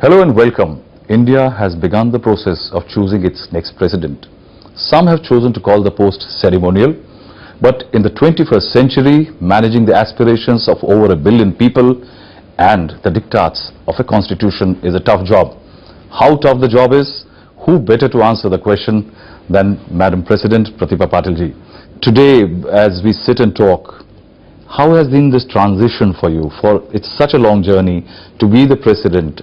Hello and welcome. India has begun the process of choosing its next president. Some have chosen to call the post ceremonial, but in the 21st century, managing the aspirations of over 1 billion people and the diktats of a constitution is a tough job. How tough the job is? Who better to answer the question than Madam President Pratibha Patil ji? Today, as we sit and talk, how has been this transition for you? For it's such a long journey to be the president,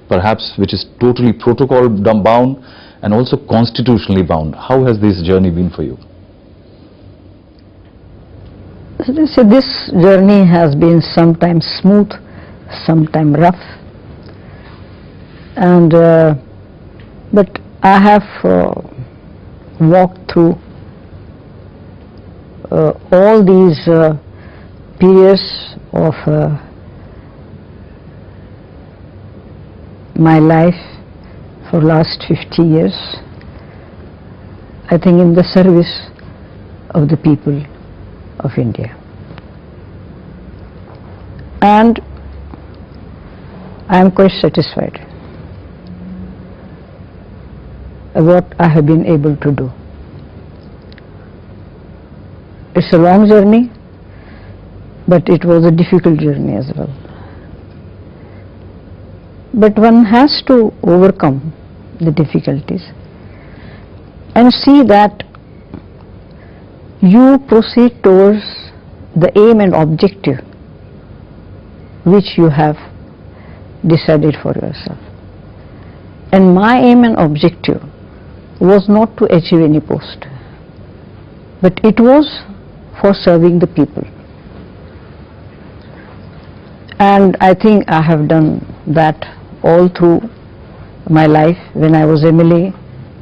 perhaps which is totally protocol bound and also constitutionally bound. How has this journey been for you? So this journey has been sometimes smooth, sometimes rough, and but I have walked through all these periods of my life for last 50 years, I think, in the service of the people of India. And I am quite satisfied with what I have been able to do. It's a long journey, but it was a difficult journey as well. But one has to overcome the difficulties and see that you proceed towards the aim and objective which you have decided for yourself. And my aim and objective was not to achieve any post, but it was for serving the people. And I think I have done that all through my life, when I was MLA,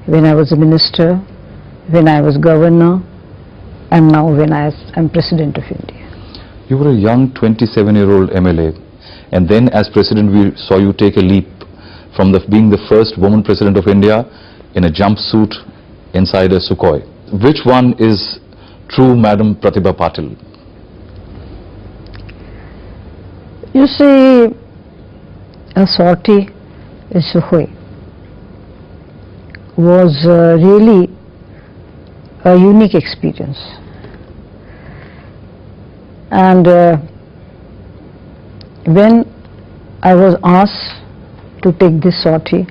when I was a minister, when I was governor, and now when I am President of India. You were a young 27-year-old MLA, and then as President we saw you take a leap from being the first woman President of India in a jumpsuit inside a Sukhoi. Which one is true Madam Pratibha Patil? You see, a sortie in Sukhoi was really a unique experience. And when I was asked to take this sortie,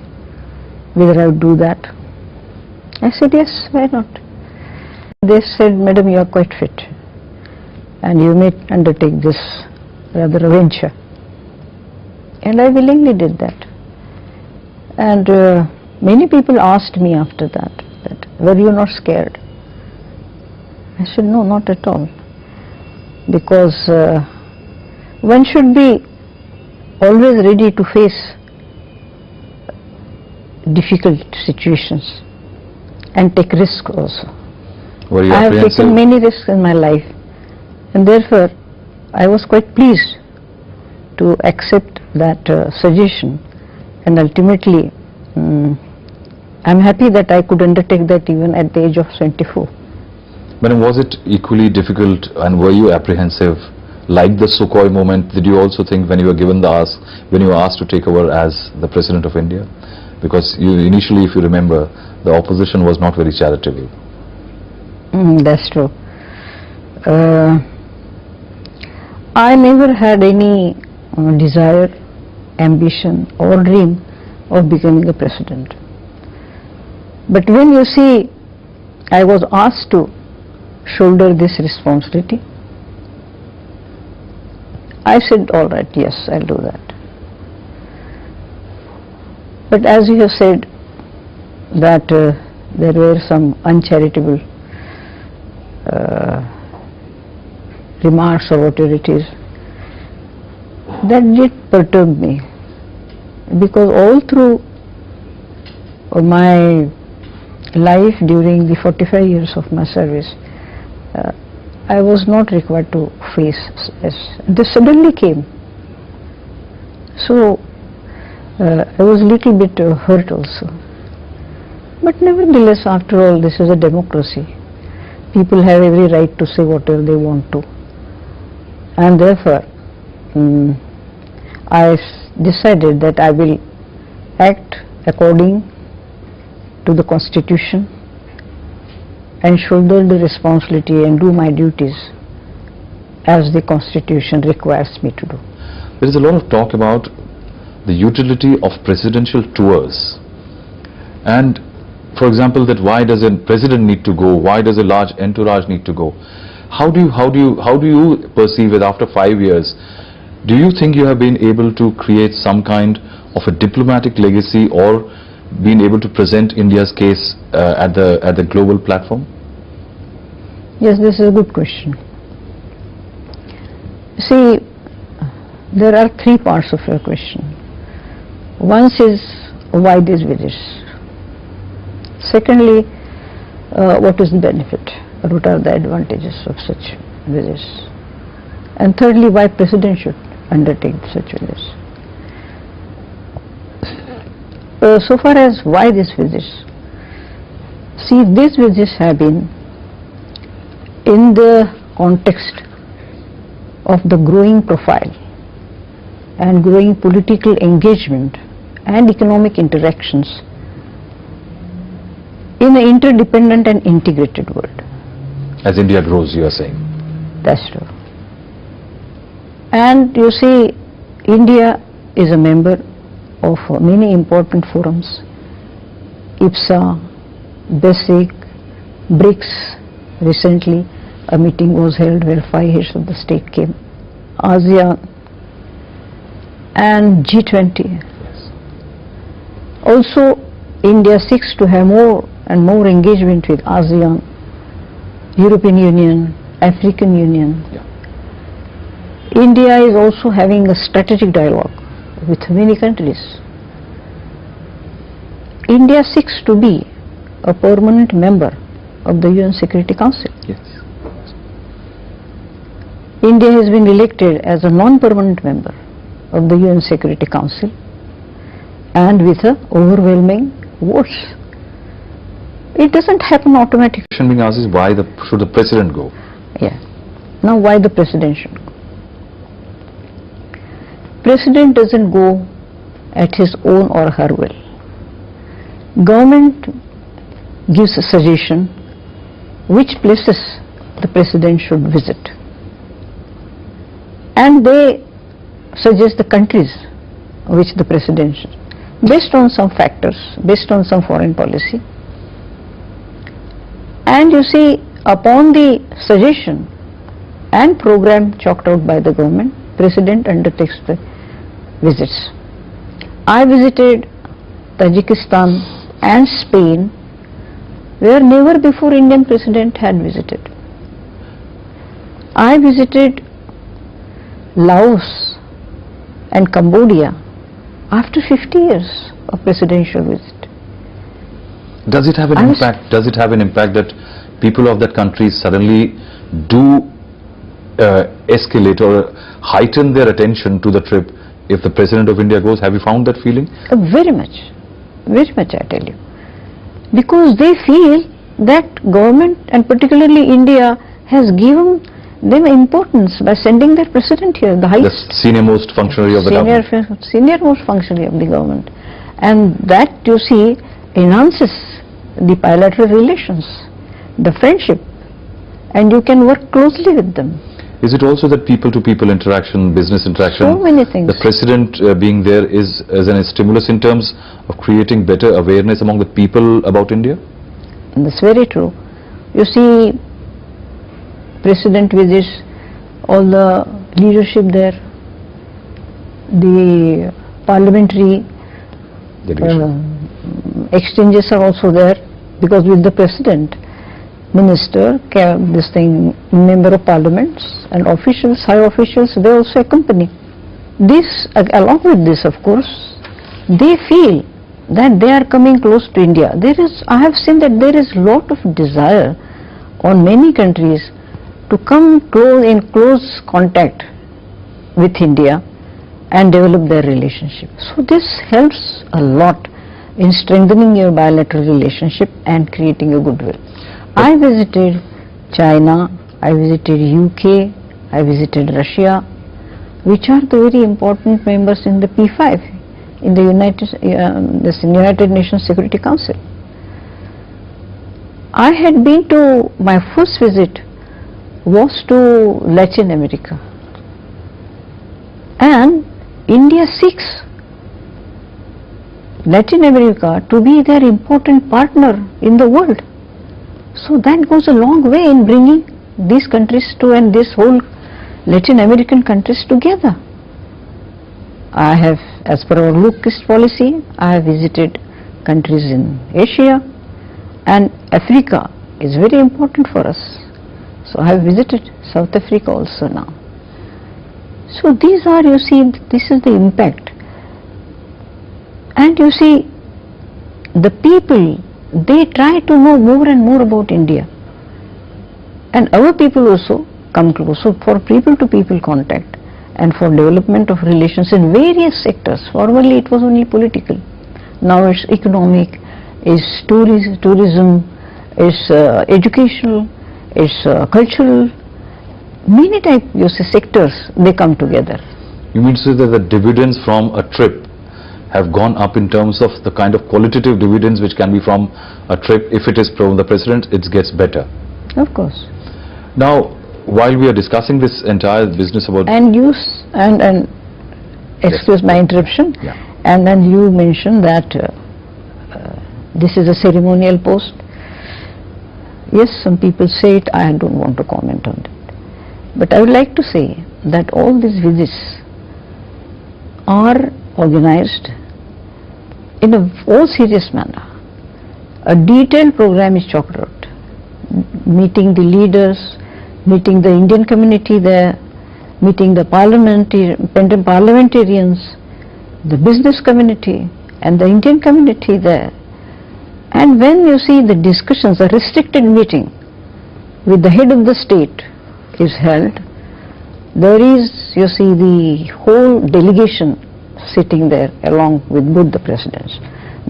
whether I would do that, I said yes, why not? They said, Madam, you are quite fit and you may undertake this rather a venture. And I willingly did that. And many people asked me after that, were you not scared? I said, no, not at all. Because one should be always ready to face difficult situations and take risks also. Were you I have taken many risks in my life, and therefore I was quite pleased to accept that suggestion, and ultimately I'm happy that I could undertake that even at the age of 24. Madam, was it equally difficult and were you apprehensive? Like the Sukhoi moment, did you also think when you were given the ask, when you were asked to take over as the President of India? Because you initially, if you remember, the opposition was not very charitable. That's true. I never had any desire, ambition or dream of becoming a president. But when you see I was asked to shoulder this responsibility, I said, all right, yes, I'll do that. But as you have said that there were some uncharitable remarks or whatever it is, that did perturb me, because all through my life during the 45 years of my service, I was not required to face this. This suddenly came. So I was a little bit hurt also. But nevertheless, after all, this is a democracy. People have every right to say whatever they want to. And therefore, I decided that I will act according to the Constitution and shoulder the responsibility and do my duties as the Constitution requires me to do. There is a lot of talk about the utility of presidential tours, and for example, that why does a president need to go, why does a large entourage need to go? How do you perceive it after 5 years? Do you think you have been able to create some kind of a diplomatic legacy or been able to present India's case at the global platform? Yes, this is a good question. See, there are three parts of your question. One is why these visits? Secondly, what is the benefit or what are the advantages of such visits? And thirdly, why President should undertake such visits? So far as why these visits, see, these visits have been in the context of the growing profile and growing political engagement and economic interactions in an interdependent and integrated world. As India grows, you are saying? That's true. And you see, India is a member of many important forums, IPSA, BASIC, BRICS. Recently a meeting was held where 5 heads of the state came, ASEAN and G20. Yes. Also, India seeks to have more and more engagement with ASEAN, European Union, African Union. Yeah. India is also having a strategic dialogue with many countries. India seeks to be a permanent member of the UN Security Council. Yes. India has been elected as a non-permanent member of the UN Security Council and with a overwhelming votes. It doesn't happen automatically. The question being asked is why should the president go? Yeah. Now why the president should go? President doesn't go at his own or her will. Government gives a suggestion which places the president should visit, and they suggest the countries which the president should, based on some factors, based on some foreign policy. And you see, upon the suggestion and program chalked out by the government, president undertakes the visits. I visited Tajikistan and Spain, where never before Indian president had visited. I visited Laos and Cambodia after 50 years of presidential visit. Does it have an impact? Does it have an impact that people of that country suddenly do escalate or heighten their attention to the trip if the president of India goes? Have you found that feeling? Very much, I tell you. Because they feel that government and particularly India has given them importance by sending their president here, the highest, the senior-most functionary of the government. Senior-most functionary of the government. And that, you see, enhances the bilateral relations, the friendship, and you can work closely with them. Is it also that people-to-people interaction, business interaction? So many things. The president being there is a stimulus in terms of creating better awareness among the people about India? And that's very true. You see, president visits all the leadership there, the parliamentary exchanges are also there, because with the president, minister, member of parliaments and officials, high officials, they also accompany. This, along with this, of course, they feel that they are coming close to India. I have seen that there is lot of desire on many countries to come in close contact with India and develop their relationship. So this helps a lot in strengthening your bilateral relationship and creating a goodwill. I visited China, I visited UK, I visited Russia, which are the very important members in the P5. in the United Nations Security Council. I had been to, my first visit was to Latin America, and India seeks Latin America to be their important partner in the world. So that goes a long way in bringing these countries to, and this whole Latin American countries together. I have, as per our Look East policy, I have visited countries in Asia, and Africa is very important for us. So I have visited South Africa also now. So these are, you see, this is the impact. And you see, the people, they try to know more and more about India. And our people also come close. So for people-to-people contact and for development of relations in various sectors. Formerly it was only political. Now it's economic, it's tourism, it's educational, it's cultural. Many type, you see, sectors, they come together. You mean to say that the dividends from a trip have gone up in terms of the kind of qualitative dividends which can be from a trip? If it is from the president, it gets better. Of course. Now, while we are discussing this entire business about... And excuse my interruption, yeah. And then you mentioned that this is a ceremonial post. Yes, some people say it, I don't want to comment on it. But I would like to say that all these visits are organized in a all serious manner. A detailed program is chalked out, meeting the leaders, meeting the Indian community there, meeting the parliamentarians, the business community and the Indian community there. And when you see the discussions, a restricted meeting with the head of the state is held, there is, you see, the whole delegation sitting there along with both the presidents,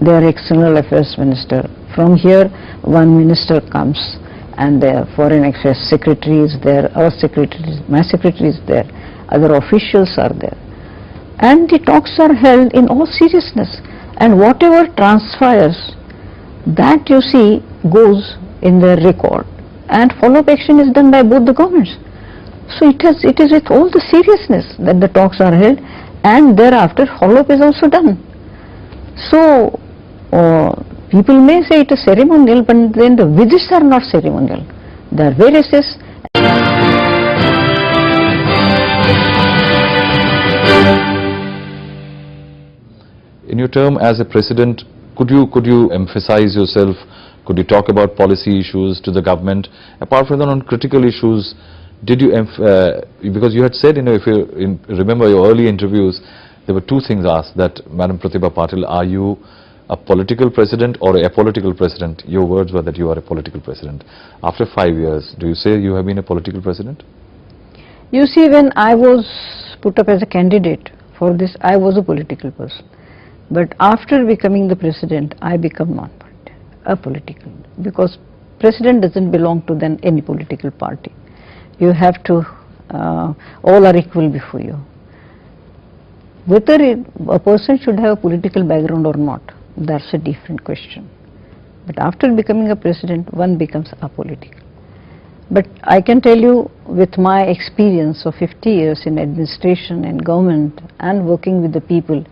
their external affairs minister. From here one minister comes and their foreign affairs secretary is there, our secretary, my secretary is there, other officials are there. And the talks are held in all seriousness, and whatever transpires, that you see goes in their record, and follow-up action is done by both the governments. So it is with all the seriousness that the talks are held, and thereafter follow-up is also done. So people may say it is ceremonial, but then the visits are not ceremonial. They are very serious. In your term as a president, could you emphasize yourself? Could you talk about policy issues to the government? Apart from that, on critical issues, did you, because you had said, if you remember your early interviews, there were two things asked, that Madam Pratibha Patil, are you a political president or a apolitical president? Your words were that you are a political president. After 5 years, do you say you have been a political president? You see, when I was put up as a candidate for this, I was a political person. But after becoming the president, I become not a political, because president doesn't belong to then any political party. You have to, all are equal before you. Whether a person should have a political background or not, that's a different question. But after becoming a president, one becomes apolitical. But I can tell you, with my experience of 50 years in administration and government and working with the people,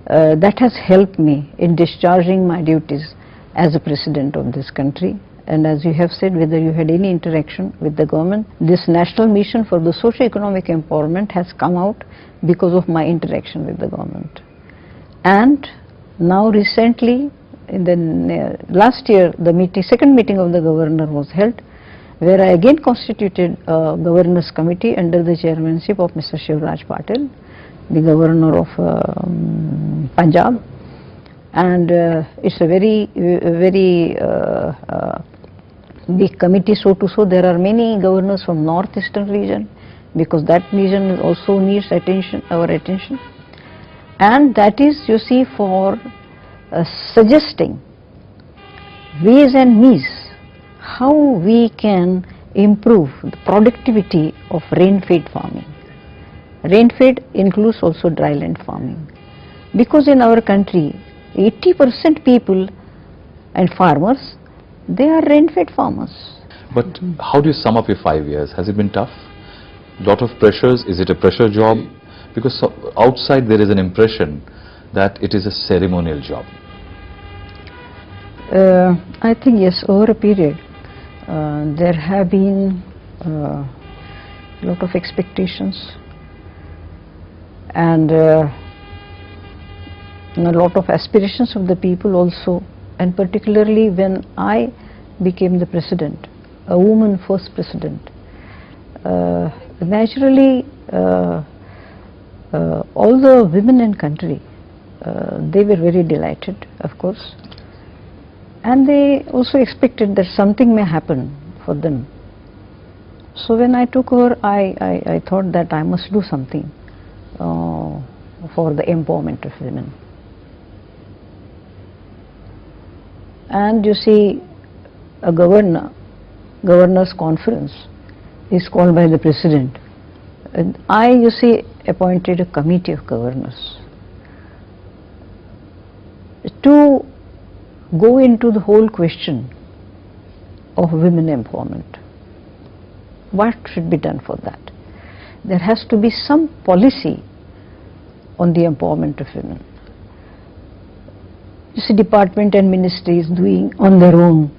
that has helped me in discharging my duties as a president of this country. And as you have said, whether you had any interaction with the government, this national mission for the socio-economic empowerment has come out because of my interaction with the government. And now recently, in the last year, the second meeting of the governor was held, where I again constituted a governors committee under the chairmanship of Mr. Shivraj Patil, the governor of Punjab. And it's a very big committee, so to so. There are many governors from northeastern region, because that region also needs our attention. And that is, you see, for suggesting ways and means how we can improve the productivity of rain-fed farming. Rain-fed includes also dryland farming. Because in our country, 80% people and farmers, they are rent-fed farmers. But how do you sum up your 5 years? Has it been tough? Lot of pressures? Is it a pressure job? Because outside there is an impression that it is a ceremonial job. I think yes, over a period there have been a lot of expectations and a lot of aspirations of the people also, and particularly when I became the president, a woman first president, naturally all the women in country, they were very delighted, of course, and they also expected that something may happen for them. So when I took over, I thought that I must do something for the empowerment of women. And you see, a governor's conference is called by the president. And I, you see, appointed a committee of governors to go into the whole question of women empowerment. What should be done for that? There has to be some policy on the empowerment of women. You see, department and ministries doing on their own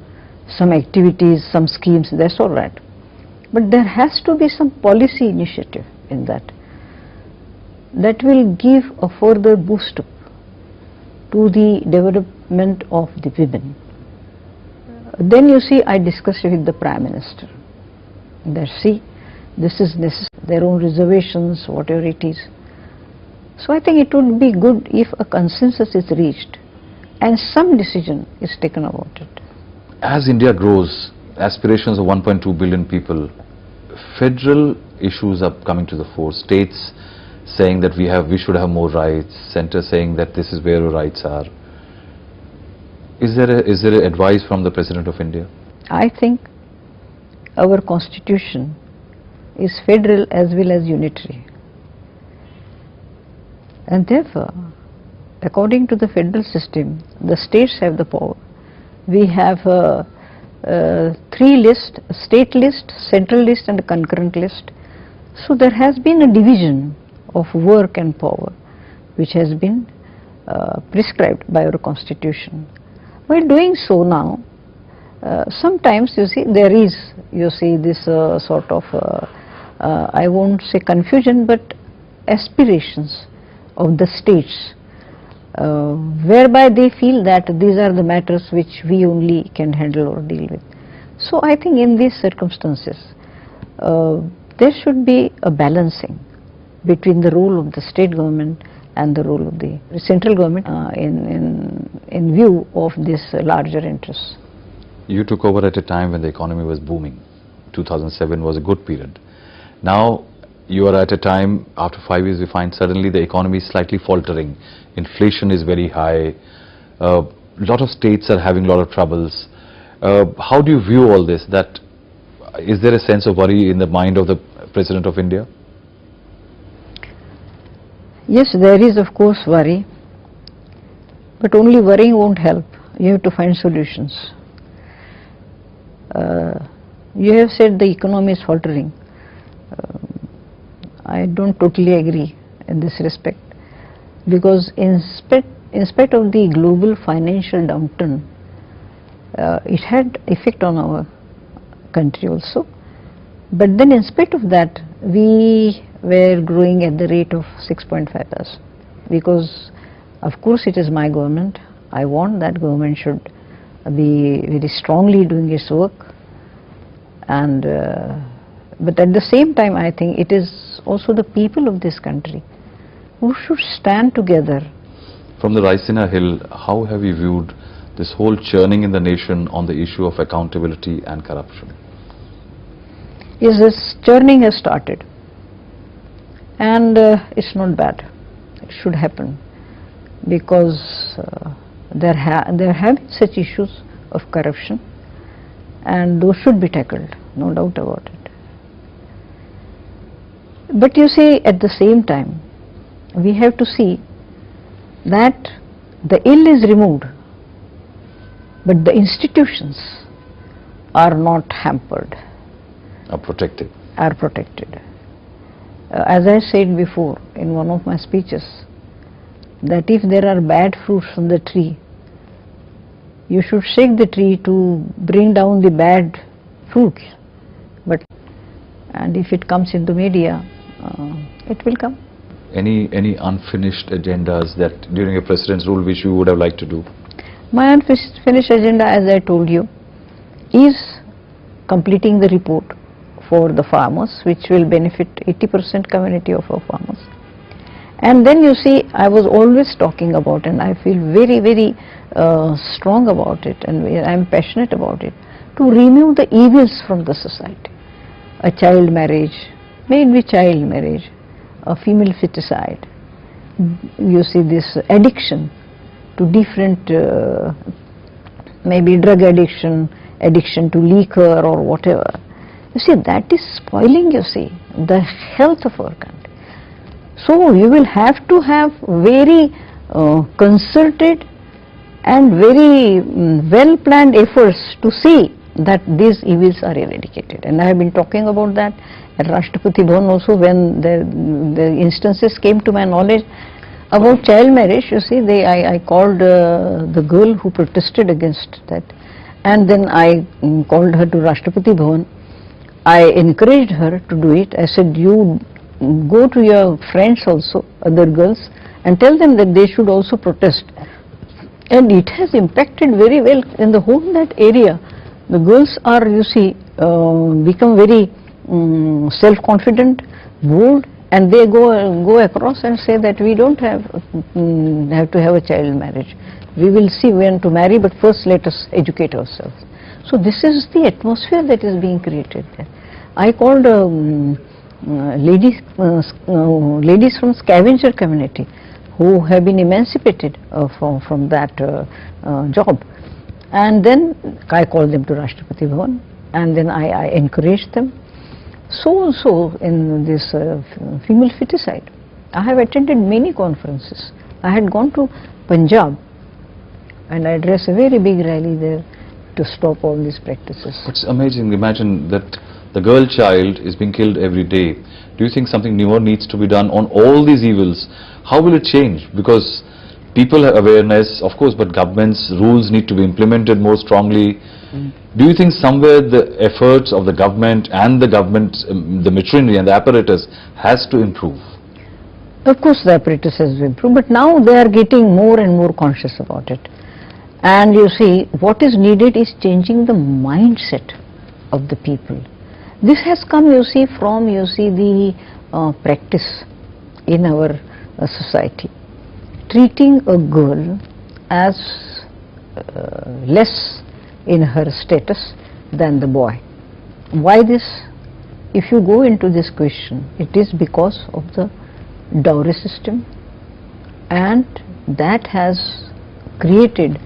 some activities, some schemes, that's all right. But there has to be some policy initiative in that will give a further boost up to the development of the women. Then you see, I discussed with the Prime Minister that see, this is necessary, their own reservations, whatever it is. So I think it would be good if a consensus is reached and some decision is taken about it. As India grows, aspirations of 1.2 billion people, federal issues are coming to the fore. States saying that we should have more rights, center saying that this is where our rights are. Is there advice from the President of India? I think our constitution is federal as well as unitary, and therefore according to the federal system the states have the power. We have three lists: state list, central list and a concurrent list. So there has been a division of work and power which has been prescribed by our constitution. By doing so now, sometimes you see there is, this sort of I won't say confusion, but aspirations of the states, whereby they feel that these are the matters which we only can handle or deal with. So I think in these circumstances there should be a balancing between the role of the state government and the role of the central government in view of this larger interests. You took over at a time when the economy was booming. 2007 was a good period. Now you are at a time, after 5 years, we find suddenly the economy is slightly faltering. Inflation is very high. A lot of states are having a lot of troubles. How do you view all this? Is there a sense of worry in the mind of the President of India? Yes, there is of course worry, but only worrying won't help. You have to find solutions. You have said the economy is faltering. I don't totally agree in this respect, because in spite of the global financial downturn, it had effect on our country also. But then in spite of that, we were growing at the rate of 6.5%, because of course it is my government. I want that government should be very strongly doing its work, and but at the same time I think it is also the people of this country who should stand together. From the Raisina Hill, how have you viewed this whole churning in the nation on the issue of accountability and corruption? Yes, this churning has started, and it's not bad. It should happen, because there have been such issues of corruption, and those should be tackled, no doubt about it. But you see, at the same time, we have to see that the ill is removed, but the institutions are not hampered, Are protected. are protected. As I said before in one of my speeches, that if there are bad fruits from the tree, you should shake the tree to bring down the bad fruits. And if it comes into media, it will come. Any unfinished agendas that during your president's rule which you would have liked to do? My unfinished agenda, as I told you, is completing the report for the farmers, which will benefit 80% community of our farmers. And then you see, I was always talking about, and I feel very, very strong about it, and I am passionate about it, to remove the evils from the society. A child marriage, may it be child marriage, a female feticide, you see this addiction to different, maybe drug addiction, addiction to liquor or whatever. You see, that is spoiling, you see, the health of our country. So you will have to have very concerted and very well-planned efforts to see that these evils are eradicated. And I have been talking about that at Rashtrapati Bhavan also, when the instances came to my knowledge about child marriage. You see, I called the girl who protested against that, and then I called her to Rashtrapati Bhavan. I encouraged her to do it. I said, you go to your friends also, other girls, and tell them that they should also protest. And it has impacted very well in the whole that area. The girls are, you see, become very self-confident, bold, and they go across and say that we don't have to have a child marriage. We will see when to marry, but first let us educate ourselves. So this is the atmosphere that is being created there. I called ladies from scavenger community who have been emancipated from that job, and then I called them to Rashtrapati Bhavan, and then I encouraged them. So also in this female feticide, I have attended many conferences. I had gone to Punjab and I addressed a very big rally there to stop all these practices. It's amazing. Imagine that the girl child is being killed every day. Do you think something newer needs to be done on all these evils? How will it change? Because people have awareness, of course, but government's rules need to be implemented more strongly. Do you think somewhere the efforts of the government and the machinery and the apparatus has to improve? Of course the apparatus has to improve, but now they are getting more and more conscious about it. And you see, what is needed is changing the mindset of the people. This has come, you see, from, you see, the practice in our society. Treating a girl as less in her status than the boy. Why this? If you go into this question, it is because of the dowry system, and that has created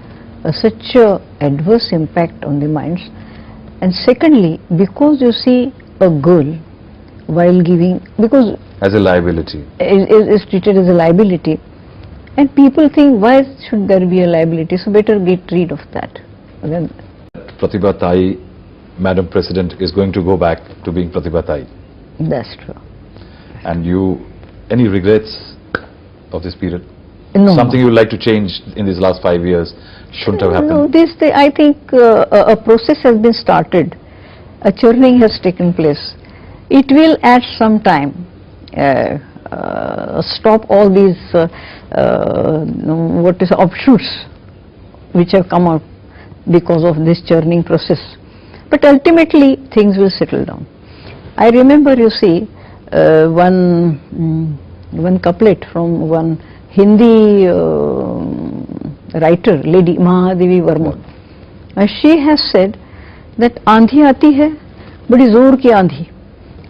such a adverse impact on the minds. And secondly, because you see a girl while giving, because as a liability, is treated as a liability, and people think, why should there be a liability, so better get rid of that. Then Pratibha Tai, Madam President, is going to go back to being Pratibha Tai. That's true. And you, any regrets of this period? No. Something you would like to change in these last 5 years shouldn't have happened? No, I think a process has been started. A churning has taken place. It will at some time stop all these offshoots which have come out because of this churning process. But ultimately things will settle down. I remember, you see, one couplet from one Hindi writer, Lady Mahadevi Verma. She has said that आंधी आती है बड़ी जोर की आंधी,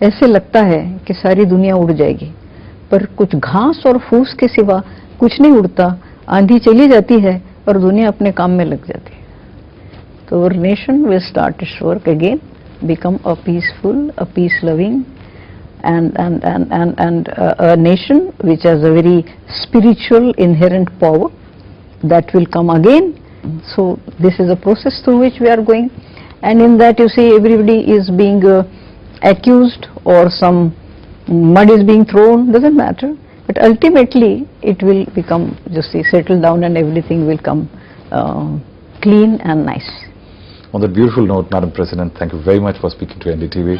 ऐसे लगता है कि सारी दुनिया उड़ जाएगी, पर कुछ घास और फूस के सिवा कुछ नहीं उड़ता, आंधी चली जाती है और दुनिया अपने काम में लग जाती है. So our nation will start its work again, become a peaceful, a peace-loving, and a nation which has a very spiritual inherent power that will come again. So this is a process through which we are going, and in that you see everybody is being accused or some mud is being thrown, doesn't matter, but ultimately it will become, just see, settle down and everything will come clean and nice. On that beautiful note, Madam President, thank you very much for speaking to NDTV.